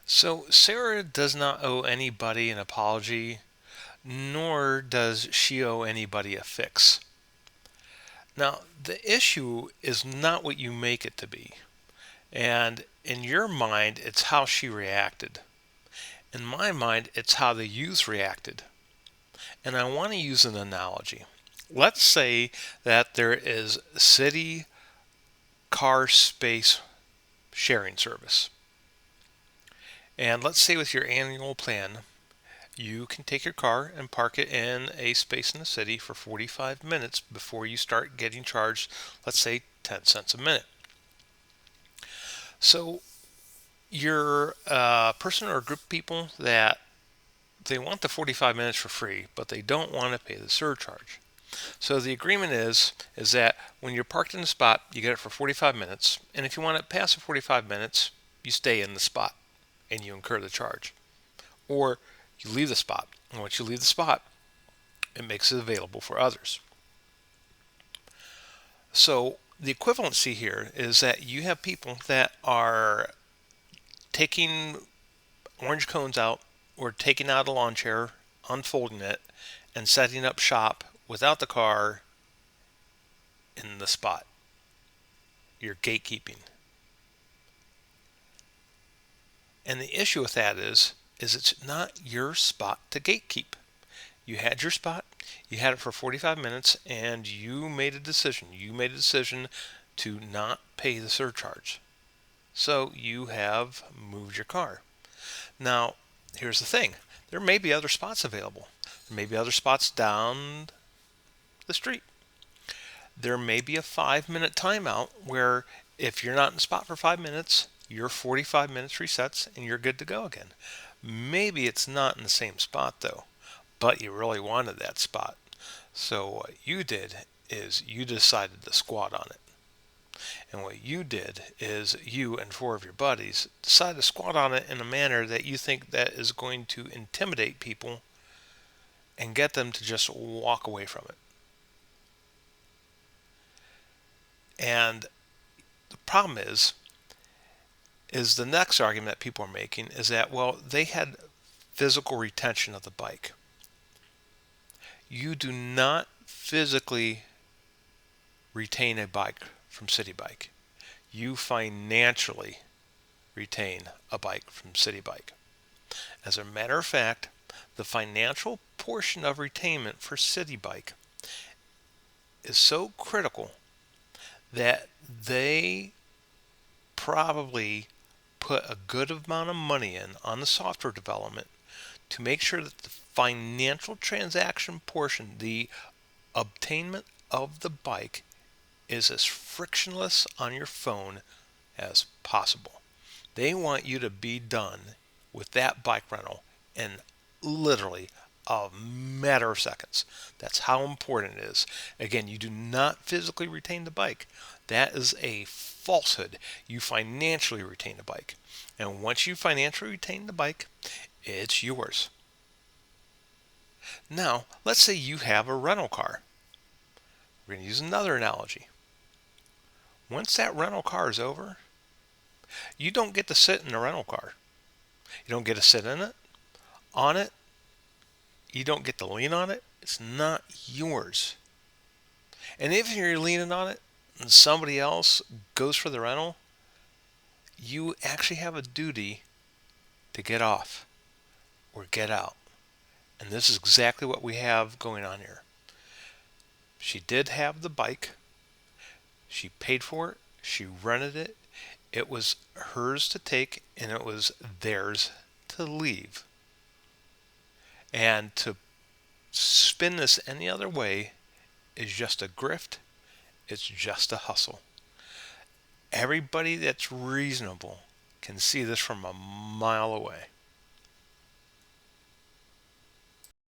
So Sarah does not owe anybody an apology, nor does she owe anybody a fix. Now, the issue is not what you make it to be. And in your mind, it's how she reacted. In my mind, it's how the youth reacted. And I want to use an analogy. Let's say that there is city car space sharing service. And let's say with your annual plan, you can take your car and park it in a space in the city for 45 minutes before you start getting charged, let's say 10 cents a minute. So you're a person or a group of people that they want the 45 minutes for free, but they don't want to pay the surcharge. So the agreement is that when you're parked in the spot, you get it for 45 minutes, and if you want it past the 45 minutes, you stay in the spot and you incur the charge. Or you leave the spot, and once you leave the spot, it makes it available for others. So the equivalency here is that you have people that are taking orange cones out or taking out a lawn chair, unfolding it, and setting up shop without the car in the spot. You're gatekeeping. And the issue with that is it's not your spot to gatekeep. You had your spot, you had it for 45 minutes, and you made a decision. You made a decision to not pay the surcharge. So you have moved your car. Now, here's the thing. There may be other spots available. There may be other spots down the street. There may be a 5-minute timeout where if you're not in the spot for 5 minutes, your 45 minutes resets and you're good to go again. Maybe it's not in the same spot though, but you really wanted that spot. So what you did is you decided to squat on it. And what you did is you and four of your buddies decided to squat on it in a manner that you think that is going to intimidate people and get them to just walk away from it. And the problem is the next argument that people are making is that, well, they had physical retention of the bike. You do not physically retain a bike from City Bike. You financially retain a bike from City Bike. As a matter of fact, the financial portion of retainment for City Bike is so critical that they probably put a good amount of money in on the software development to make sure that the financial transaction portion, the obtainment of the bike, is as frictionless on your phone as possible. They want you to be done with that bike rental in literally a matter of seconds. That's how important it is. Again, you do not physically retain the bike. That is a falsehood. You financially retain the bike. And once you financially retain the bike, it's yours. Now, let's say you have a rental car. We're going to use another analogy. Once that rental car is over, you don't get to sit in the rental car. You don't get to sit in it, on it. You don't get to lean on it. It's not yours. And if you're leaning on it and somebody else goes for the rental, you actually have a duty to get off or get out. And this is exactly what we have going on here. She did have the bike. She paid for it. She rented it. It was hers to take and it was theirs to leave. And to spin this any other way is just a grift. It's just a hustle. Everybody that's reasonable can see this from a mile away.